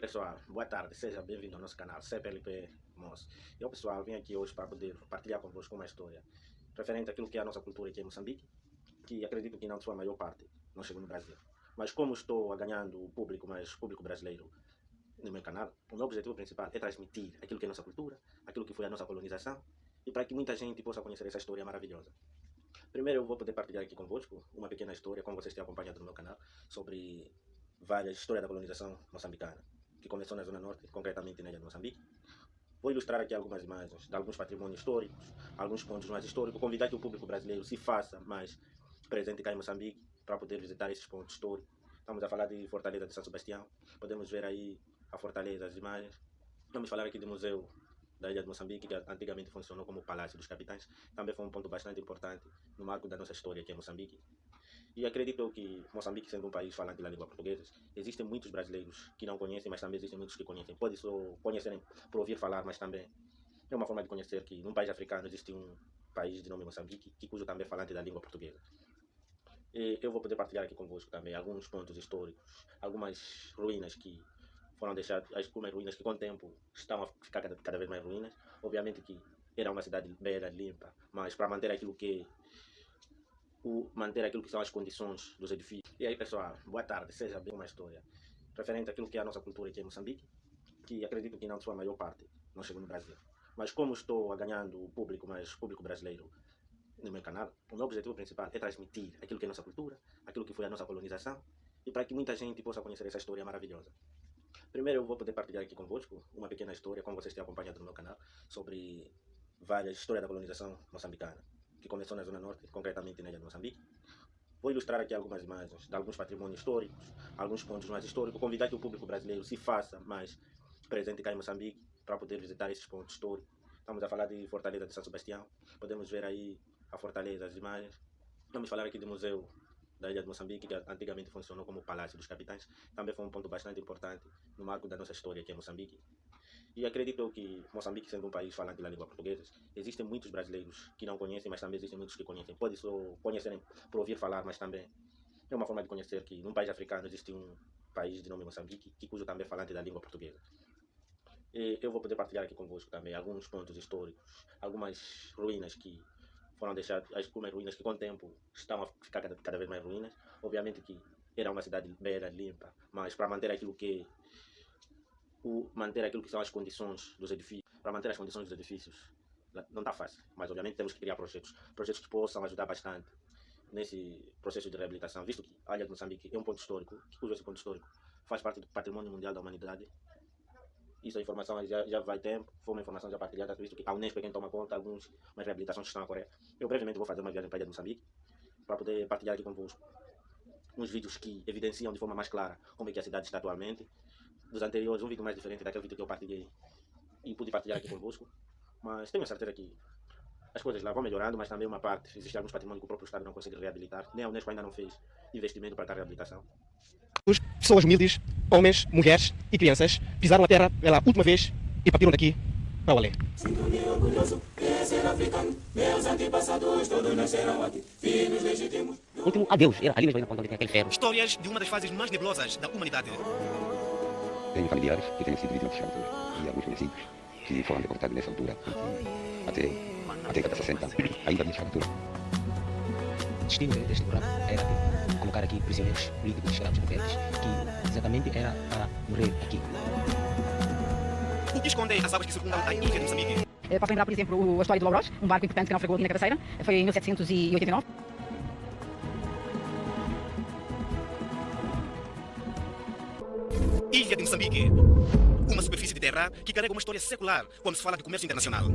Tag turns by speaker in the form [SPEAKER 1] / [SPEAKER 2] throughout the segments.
[SPEAKER 1] pessoal, boa tarde, seja bem-vindo ao nosso canal CPLP Moço. Eu pessoal, vim aqui hoje para poder partilhar convosco uma história referente àquilo que é a nossa cultura aqui em Moçambique, que acredito que não sua maior parte não chegou no Brasil. Mas como estou ganhando o público, mais público brasileiro no meu canal, o meu objetivo principal é transmitir aquilo que é a nossa cultura, aquilo que foi a nossa colonização, e para que muita gente possa conhecer essa história maravilhosa. Primeiro eu vou poder partilhar aqui convosco uma pequena história, como vocês têm acompanhado no meu canal, sobre várias histórias da colonização moçambicana, que começou na Zona Norte, concretamente na ilha de Moçambique. Vou ilustrar aqui algumas imagens de alguns patrimônios históricos, alguns pontos mais históricos, convidar que o público brasileiro se faça mais presente cá em Moçambique para poder visitar esses pontos históricos. Estamos a falar de Fortaleza de São Sebastião, podemos ver aí a Fortaleza, as imagens. Vamos falar aqui do Museu da Ilha de Moçambique, que antigamente funcionou como Palácio dos Capitães. Também foi um ponto bastante importante no marco da nossa história aqui em Moçambique. E acredito que Moçambique, sendo um país falante da língua portuguesa, existem muitos brasileiros que não conhecem, mas também existem muitos que conhecem. Pode só conhecerem por ouvir falar, mas também é uma forma de conhecer que num país africano existe um país de nome Moçambique, cujo também é falante da língua portuguesa. E eu vou poder partilhar aqui convosco também alguns pontos históricos, algumas ruínas que foram deixadas, algumas ruínas que com o tempo estão a ficar cada vez mais ruínas. Obviamente que era uma cidade bela, limpa, mas para manter aquilo que são as condições dos edifícios. E aí pessoal, boa tarde, seja bem uma história referente àquilo que é a nossa cultura aqui em Moçambique, que acredito que não sua maior parte não chegou no Brasil. Mas como estou ganhando o público, mais público brasileiro no meu canal, o meu objetivo principal é transmitir aquilo que é a nossa cultura, aquilo que foi a nossa colonização, e para que muita gente possa conhecer essa história maravilhosa. Primeiro eu vou poder partilhar aqui convosco uma pequena história, como vocês têm acompanhado no meu canal, sobre várias histórias da colonização moçambicana, que começou na Zona Norte, concretamente na ilha de Moçambique. Vou ilustrar aqui algumas imagens de alguns patrimônios históricos, alguns pontos mais históricos, convidar que o público brasileiro se faça mais presente cá em Moçambique para poder visitar esses pontos históricos. Estamos a falar de Fortaleza de São Sebastião, podemos ver aí a Fortaleza, as imagens. Vamos falar aqui do Museu da Ilha de Moçambique, que antigamente funcionou como Palácio dos Capitães. Também foi um ponto bastante importante no marco da nossa história aqui em Moçambique. E acredito que Moçambique, sendo um país falante da língua portuguesa, existem muitos brasileiros que não conhecem, mas também existem muitos que conhecem. Pode só conhecerem por ouvir falar, mas também é uma forma de conhecer que num país africano existe um país de nome Moçambique, cujo também é falante da língua portuguesa. E eu vou poder partilhar aqui convosco também alguns pontos históricos, algumas ruínas que foram deixadas, algumas ruínas que com o tempo estão a ficar cada vez mais ruínas. Obviamente que era uma cidade bela, limpa, mas para manter aquilo que são as condições dos edifícios, para manter as condições dos edifícios, não está fácil, mas obviamente temos que criar projetos que possam ajudar bastante nesse processo de reabilitação, visto que a Ilha de Moçambique é um ponto histórico, cujo esse ponto histórico faz parte do patrimônio mundial da humanidade. Isso a informação já vai tempo, foi uma informação já partilhada, visto que a Unesco é quem toma conta, algumas reabilitações que estão a ocorrer. Eu brevemente vou fazer uma viagem para a Ilha de Moçambique, para poder partilhar aqui convosco uns vídeos que evidenciam de forma mais clara como é que a cidade está atualmente. Dos anteriores, um vídeo mais diferente daquele vídeo que eu partilhei e pude partilhar aqui convosco, mas tenho certeza que as coisas lá vão melhorando, mas também uma parte, existe alguns patrimônios que o próprio Estado não consegue reabilitar, nem a Unesco ainda não fez investimento para tal reabilitação.
[SPEAKER 2] Pessoas humildes, homens, mulheres e crianças pisaram a terra pela última vez e partiram daqui para o além.
[SPEAKER 3] Sinto-me orgulhoso de ser africano, meus antepassados todos nasceram aqui, filhos legítimos.
[SPEAKER 4] Último adeus, era ali mesmo ainda quando tem aquele ferro.
[SPEAKER 2] Histórias de uma das fases mais nebulosas da humanidade.
[SPEAKER 5] Tenho familiares que têm sido vítimas de escravatura e alguns conhecidos que foram deportados nessa altura até a década de 60, ainda de escravatura.
[SPEAKER 4] O destino deste programa era colocar aqui prisioneiros políticos, escravos, rebeldes, que exatamente era para morrer aqui.
[SPEAKER 2] O que escondem as águas que circundam a ilha de Moçambique?
[SPEAKER 6] Posso lembrar, por exemplo, a história do Louros, um barco importante que naufragou aqui na Cabeceira. Foi em 1789.
[SPEAKER 2] Ilha de Moçambique. Uma superfície de terra que carrega uma história secular quando se fala de comércio internacional.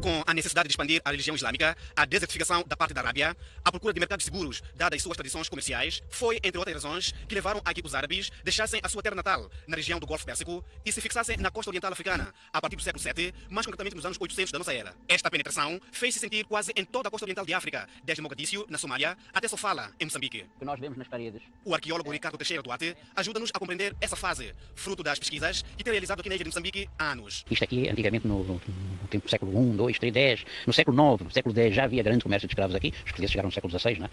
[SPEAKER 2] Com a necessidade de expandir a religião islâmica, a desertificação da parte da Arábia, a procura de mercados seguros, dadas suas tradições comerciais, foi, entre outras razões, que levaram a que os árabes deixassem a sua terra natal, na região do Golfo Pérsico, e se fixassem na costa oriental africana, a partir do século VII, mais concretamente nos anos 800 da nossa era. Esta penetração fez-se sentir quase em toda a costa oriental de África, desde Mogadíscio, na Somália, até Sofala, em Moçambique.
[SPEAKER 4] Que nós vemos nas paredes.
[SPEAKER 2] O arqueólogo Ricardo Teixeira Duarte ajuda-nos a compreender essa fase, fruto das pesquisas que tem realizado aqui na ilha de Moçambique há anos.
[SPEAKER 4] Isto aqui, antigamente, no tempo do século I, II, III, X, no século IX, no século X já havia grande comércio de escravos aqui, os portugueses chegaram no século XVI, né?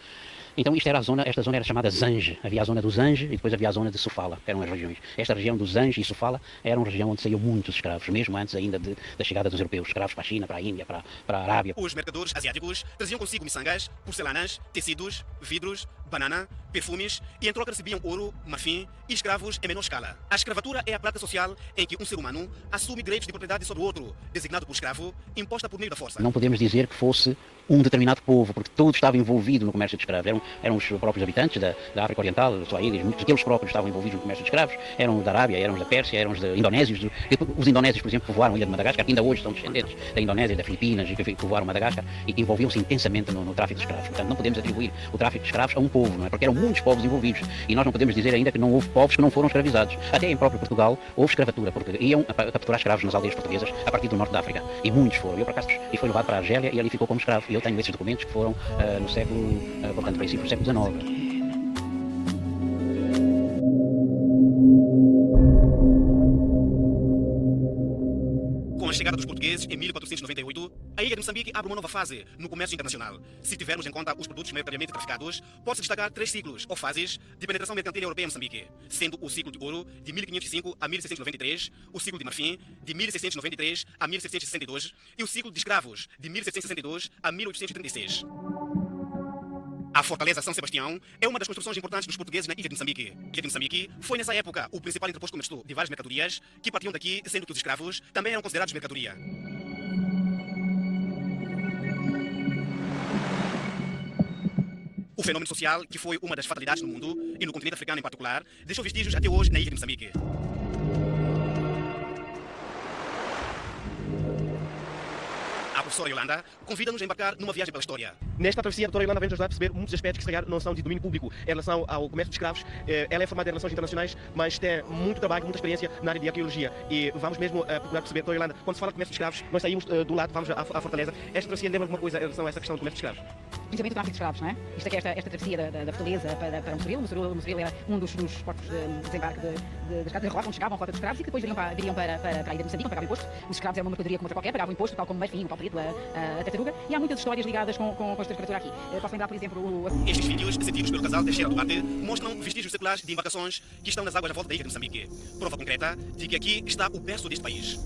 [SPEAKER 4] Então esta zona era chamada Zange. Havia a zona do Zange e depois havia a zona de Sofala, que eram as regiões. Esta região do Zange e Sofala era uma região onde saíam muitos escravos, mesmo antes ainda da chegada dos europeus. Escravos para a China, para a Índia, para a Arábia.
[SPEAKER 2] Os mercadores asiáticos traziam consigo miçangas, porcelanas, tecidos, vidros, banana, perfumes e em troca recebiam ouro, marfim e escravos em menor escala. A escravatura é a prática social em que um ser humano assume direitos de propriedade sobre o outro, designado por escravo, imposta por meio da força.
[SPEAKER 4] Não podemos dizer que fosse um determinado povo, porque todo estava envolvido no comércio de escravos. Eram os próprios habitantes da África Oriental, dos Swahili, muitos deles próprios estavam envolvidos no comércio de escravos. Eram da Arábia, eram da Pérsia, eram os indonésios. Os indonésios, por exemplo, povoaram a ilha de Madagascar, que ainda hoje são descendentes da Indonésia, das Filipinas, e que povoaram Madagascar e que envolviam-se intensamente no tráfico de escravos. Portanto, não podemos atribuir o tráfico de escravos a um povo, não é? Porque eram muitos povos envolvidos e nós não podemos dizer ainda que não houve povos que não foram escravizados. Até em próprio Portugal houve escravatura, porque iam a capturar escravos nas aldeias portuguesas a partir do norte da África. E muitos foram. Eu, por acaso, e foi levado para a Argélia e ali ficou como escravo. E eu tenho esses documentos que foram no século, portanto, princípio do século XIX.
[SPEAKER 2] Com a chegada dos portugueses em 1498, a ilha de Moçambique abre uma nova fase no comércio internacional. Se tivermos em conta os produtos maioritariamente traficados, pode-se destacar 3 ciclos ou fases de penetração mercantil europeia em Moçambique, sendo o ciclo de ouro de 1505 a 1693, o ciclo de marfim de 1693 a 1762 e o ciclo de escravos de 1762 a 1836. A Fortaleza São Sebastião é uma das construções importantes dos portugueses na ilha de Moçambique. A ilha de Moçambique foi nessa época o principal entreposto comercial de várias mercadorias que partiam daqui, sendo que os escravos também eram considerados mercadoria. O fenômeno social, que foi uma das fatalidades no mundo e no continente africano em particular, deixou vestígios até hoje na ilha de Moçambique. A professora Yolanda convida-nos a embarcar numa viagem pela história.
[SPEAKER 7] Nesta travessia, a doutora Yolanda vem-nos ajudar a perceber muitos aspectos que, se calhar, não são de domínio público em relação ao comércio de escravos. Ela é formada em relações internacionais, mas tem muito trabalho, muita experiência na área de arqueologia. E vamos mesmo procurar perceber, doutora Yolanda, quando se fala de comércio de escravos, nós saímos do lado, vamos à Fortaleza. Esta travessia lembra alguma coisa em relação a essa questão do comércio de escravos?
[SPEAKER 6] Principalmente o tráfico de escravos, não é? Isto aqui, esta travessia da Fortaleza para Mossoril. Mossoril era um dos portos de desembarque de escravos, de rota, onde chegavam a rota de escravos e que depois viriam para a ilha de Moçambique, pagavam imposto. Os escravos eram uma mercadoria como outra qualquer, pagavam imposto, tal como o marfim, o palpito, a tartaruga. E há muitas histórias ligadas com esta escravatura aqui. Posso lembrar, por exemplo,
[SPEAKER 2] Estes vídeos, sentidos pelo casal Teixeira Duarte, mostram vestígios seculares de embarcações que estão nas águas à volta da ilha de Moçambique. Prova concreta de que aqui está o berço deste país.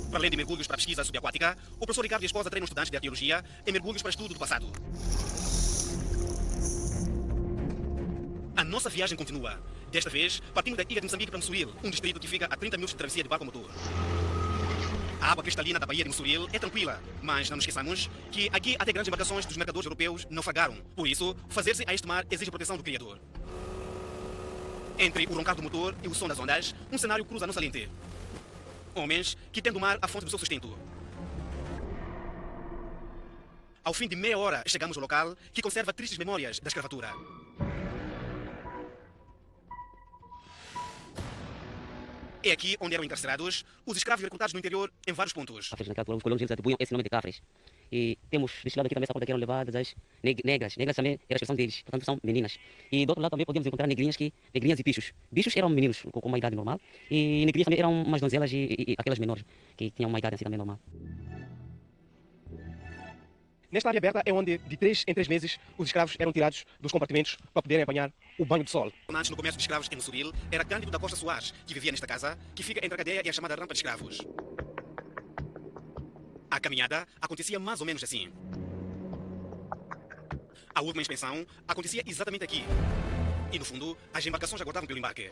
[SPEAKER 2] Para além de mergulhos para pesquisa subaquática, o professor Ricardo e a esposa treinam estudantes de arqueologia em mergulhos para estudo do passado. A nossa viagem continua. Desta vez, partindo da ilha de Moçambique para Mossoril, um distrito que fica a 30 minutos de travessia de barco motor. A água cristalina da Baía de Mossoril é tranquila, mas não nos esqueçamos que aqui até grandes embarcações dos mercadores europeus naufragaram. Por isso, fazer-se a este mar exige proteção do Criador. Entre o roncar do motor e o som das ondas, um cenário cruza a nossa lente. Homens que têm do mar a fonte do seu sustento. Ao fim de meia hora, chegamos ao local que conserva tristes memórias da escravatura. É aqui onde eram encarcerados os escravos recrutados no interior em vários pontos.
[SPEAKER 8] Cafres naquela altura, os colonos eles atribuíam esse nome de cafres. E temos deste lado aqui também essa conta que eram levadas as negras. Negras também era a expressão deles, portanto são meninas. E do outro lado também podíamos encontrar negrinhas e bichos. Bichos eram meninos com uma idade normal e negrinhas também eram umas donzelas e aquelas menores que tinham uma idade assim também normal.
[SPEAKER 7] Nesta área aberta é onde, de 3 em 3 meses, os escravos eram tirados dos compartimentos para poderem apanhar o banho de sol.
[SPEAKER 2] Antes no comércio de escravos em Mossoril era Cândido da Costa Soares, que vivia nesta casa, que fica entre a cadeia e a chamada rampa de escravos. A caminhada acontecia mais ou menos assim. A última inspeção acontecia exatamente aqui. E no fundo, as embarcações aguardavam pelo embarque.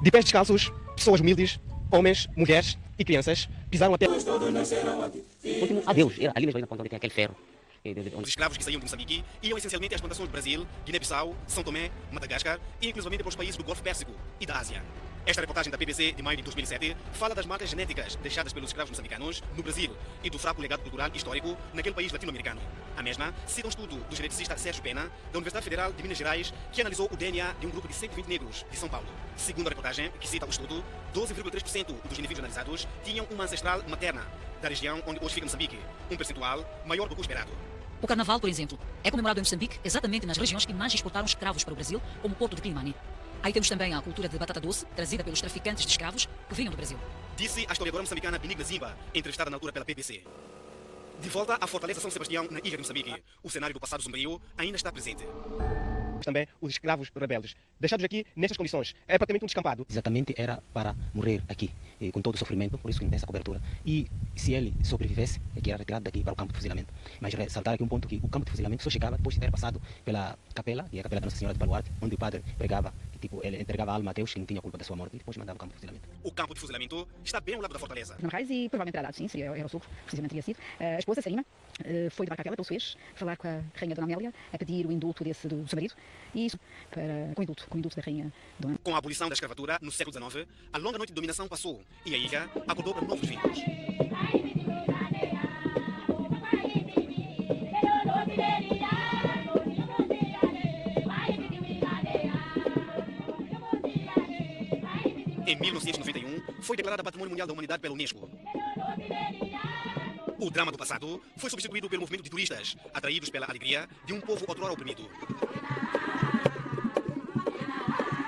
[SPEAKER 7] De pés descalços, pessoas humildes, homens, mulheres e crianças pisaram até...
[SPEAKER 8] Último adeus, era ali mesmo na ponta onde tem aquele ferro.
[SPEAKER 2] Os escravos que saíam de Moçambique iam essencialmente às plantações do Brasil, Guiné-Bissau, São Tomé, Madagascar e inclusivamente para os países do Golfo Pérsico e da Ásia. Esta reportagem da BBC de maio de 2007 fala das marcas genéticas deixadas pelos escravos moçambicanos no Brasil e do fraco legado cultural e histórico naquele país latino-americano. A mesma cita um estudo do geneticista Sérgio Pena, da Universidade Federal de Minas Gerais, que analisou o DNA de um grupo de 120 negros de São Paulo. Segundo a reportagem, que cita o estudo, 12,3% dos indivíduos analisados tinham uma ancestral materna da região onde hoje fica Moçambique, um percentual maior do que o esperado.
[SPEAKER 9] O Carnaval, por exemplo, é comemorado em Moçambique exatamente nas regiões que mais exportaram escravos para o Brasil, como o Porto de Quilimane. Aí temos também a cultura de batata doce, trazida pelos traficantes de escravos que vinham do Brasil.
[SPEAKER 2] Disse a historiadora moçambicana Benigna Zimba, entrevistada na altura pela BBC. De volta à Fortaleza São Sebastião, na ilha de Moçambique, o cenário do passado sombrio ainda está presente.
[SPEAKER 7] Também os escravos rebeldes, deixados aqui nestas condições. É praticamente um descampado.
[SPEAKER 8] Exatamente era para morrer aqui, com todo o sofrimento, por isso que não tem essa cobertura. E se ele sobrevivesse, é que era retirado daqui para o campo de fuzilamento. Mas ressaltar aqui um ponto que o campo de fuzilamento só chegava depois de ter passado pela capela, que é a capela da Nossa Senhora de Baluarte, onde o padre pregava, que tipo, ele entregava a alma a Deus, que não tinha culpa da sua morte, e depois mandava o campo de fuzilamento.
[SPEAKER 2] O campo de fuzilamento está bem ao lado da fortaleza.
[SPEAKER 6] Não Reis e provavelmente terá dado, sim, era o sucro, precisamente teria sido. A esposa, Sarima, foi de Barca pelo Suez, falar com a rainha Dona Amélia, a pedir o indulto do seu marido, e isso, com o indulto da rainha Dona.
[SPEAKER 2] Com a abolição da escravatura no século XIX, a longa noite de dominação passou e a ilha acordou para novos ventos. Em 1991, foi declarada Patrimônio Mundial da Humanidade pela Unesco. O drama do passado foi substituído pelo movimento de turistas, atraídos pela alegria de um povo outrora oprimido.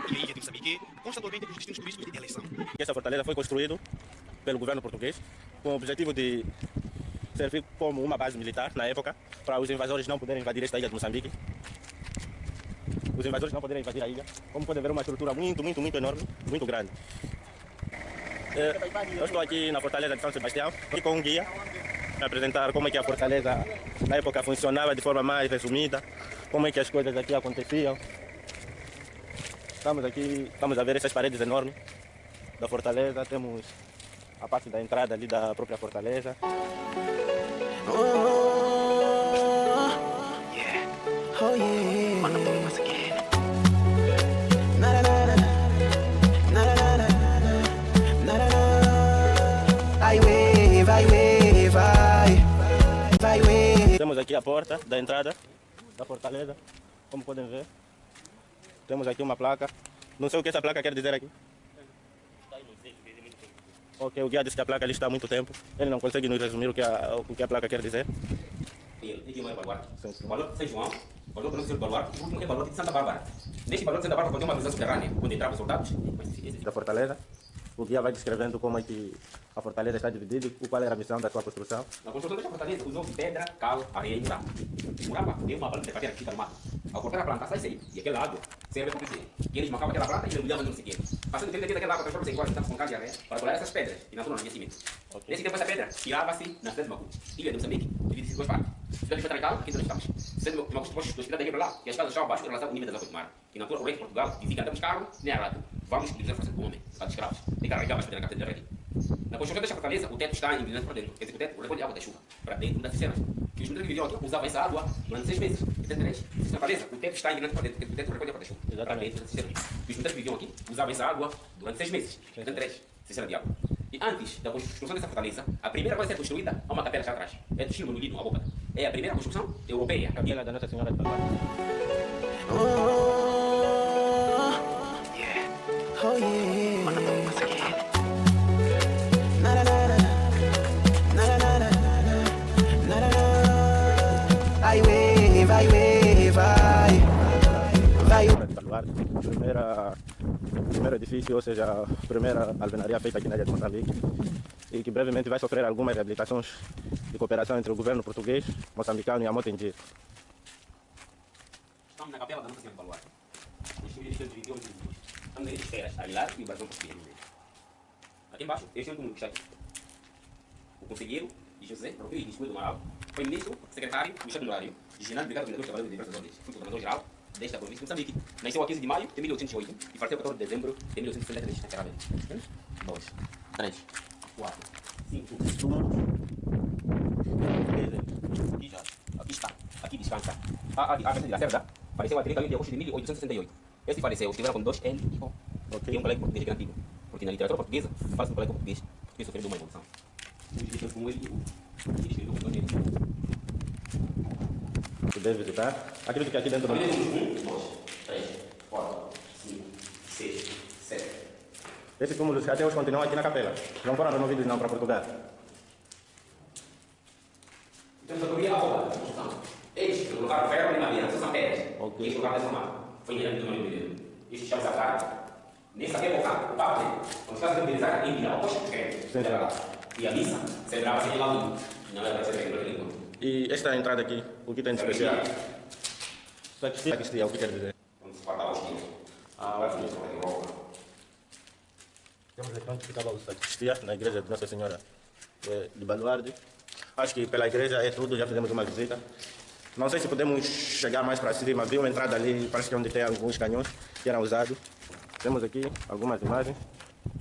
[SPEAKER 2] E a ilha de Moçambique consta atualmente dos destinos turísticos de eleição.
[SPEAKER 1] Esta fortaleza foi construída pelo governo português com o objetivo de servir como uma base militar na época, para os invasores não poderem invadir esta ilha de Moçambique. Os invasores não poderem invadir a ilha. Como podem ver, uma estrutura muito enorme, muito grande. Eu estou aqui na Fortaleza de São Sebastião, aqui com um guia, para apresentar como é que a fortaleza na época funcionava de forma mais resumida, como é que as coisas aqui aconteciam. Estamos a ver essas paredes enormes da fortaleza, temos a parte da entrada ali da própria fortaleza. Temos aqui a porta da entrada da fortaleza, como podem ver. Temos aqui uma placa. Não sei o que essa placa quer dizer aqui. Ok, o guia disse que a placa ali está há muito tempo. Ele não consegue nos resumir o que a placa quer dizer.
[SPEAKER 5] Aqui é o baluarte. O baluarte de São João, o baluarte do baluarte, o último é o baluarte de Santa Bárbara. Neste baluarte de Santa Bárbara tem uma visão subterrânea, onde entravam soldados.
[SPEAKER 1] Da fortaleza. O guia vai descrevendo como é que a fortaleza está dividida e qual era a missão da sua construção.
[SPEAKER 5] Na construção desta fortaleza usou-se pedra, cal, areia e muraba. O muraba é uma planta de que fica no mato. Ao cortar a planta, sai sair. E aquela água serve para crescer. E eles marcavam aquela planta e mergulhavam no sequeiro. Passando o tempo daquela água, transforma-se em quase tantos com carne de areia para colar essas pedras e natural no aquecimento. Nesse tempo, essa pedra tirava-se na cidade de Maputo. Ilha de Moçambique, divide-se em duas partes. Cidade de Fatrical, aqui onde estamos. Cidade de Maputo, depois da cidade de lá, que as casas já abaixo em relação ao nível das águas do mar. E na altura, o rei de Portugal dizia que andamos carro, nem arado. Vamos utilizar a força do homem, para escravos. E carregamos para a capital de rei. Na construção desta fortaleza, o teto está inclinado para dentro. Quer dizer, o teto recolhe água da chuva para dentro das cisternas. Que os militares que viviam aqui usavam essa água durante 6 meses. Entendereis? Na fortaleza, o teto está inclinado para dentro. Quer dizer, o teto recolhe água da chuva para dentro das cisternas. Que os militares que viviam aqui usavam essa água durante 6 meses. Entendereis? Cisterna de água. E antes da construção dessa fortaleza, a primeira coisa a ser construída há uma capela já atrás. É do estilo Lino, a boca. É a primeira construção europeia.
[SPEAKER 1] Capela da Nossa Senhora de Baluarte. Primeiro edifício, ou seja, a primeira alvenaria feita aqui na ilha de Moçambique, e que brevemente vai sofrer algumas reabilitações de cooperação entre o governo português, moçambicano e a Motendir.
[SPEAKER 5] Estamos na capela da Nossa Senhora de Baluarte. Estamos nas esferas, a Aguilar e o Brasão Português. Aqui embaixo, este é um que está aqui. O conselheiro de José Rodrigues de Escudo do Amaral foi ministro, secretário, ministro honorário, general de brigada, governador de diversas ordens, foi governador-geral desta província de Moçambique. Nasceu a 15 de maio de 1808 e faleceu a 14 de dezembro de 1863. Na Carabela. 2, 3, 4, 5, aqui está. Aqui descansa. A Vicente de Lacerda faleceu a 31 de agosto de 1868. Este faleceu, escreveu com 2 L e O. Okay. É um colega português antigo. Porque na literatura portuguesa fala-se do colega português. Porque sofreu de uma evolução. Ele escreveu com ele e O. Ele escreveu com 2 L e O.
[SPEAKER 1] Poder visitar. Acredito que aqui dentro...
[SPEAKER 5] 1, 2, 3, 4, 5, 6, 7.
[SPEAKER 1] Esses túmulos até hoje continuam aqui na capela. Não foram removidos não para Portugal.
[SPEAKER 5] Temos a teoria a obra da construção. E este lugar dessa mata foi inherente do nome dele. Isto chama-se a praia. Nessa época, o Papa, quando está sendo utilizado, enviava aos crentes. E a missa celebrava sem latim. Não era para ser feito pela língua.
[SPEAKER 1] E esta entrada aqui, o que tem de especial? Sacristia, o que quer dizer?
[SPEAKER 5] Onde se guardava os dias. Agora sim, isso é roupa.
[SPEAKER 1] Temos aqui onde ficava o sacristia, na igreja de Nossa Senhora de Baluardi. Acho que pela igreja é tudo, já fizemos uma visita. Não sei se podemos chegar mais para cima, vi uma entrada ali, parece que é onde tem alguns canhões que eram usados. Temos aqui algumas imagens,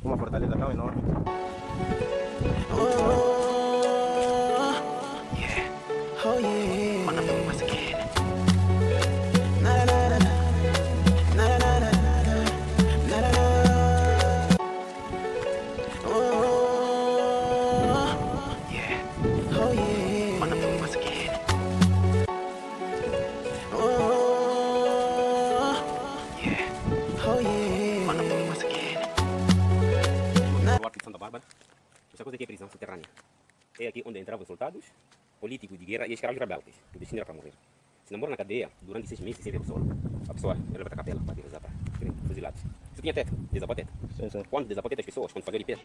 [SPEAKER 1] uma fortaleza tão enorme.
[SPEAKER 5] O Arco de Santa Bárbara, esta coisa aqui é prisão subterrânea. É aqui onde entravam soldados, políticos de guerra e escravos rebeldes, que o destino era para morrer. Se não morre na cadeia, durante 6 meses sem ver o sol, a pessoa era para a capela para rezar para fuzilados. Se tinha teto, desabou teto.
[SPEAKER 1] Sim, sim.
[SPEAKER 5] Quando desabou teto as pessoas, quando faziam de pé.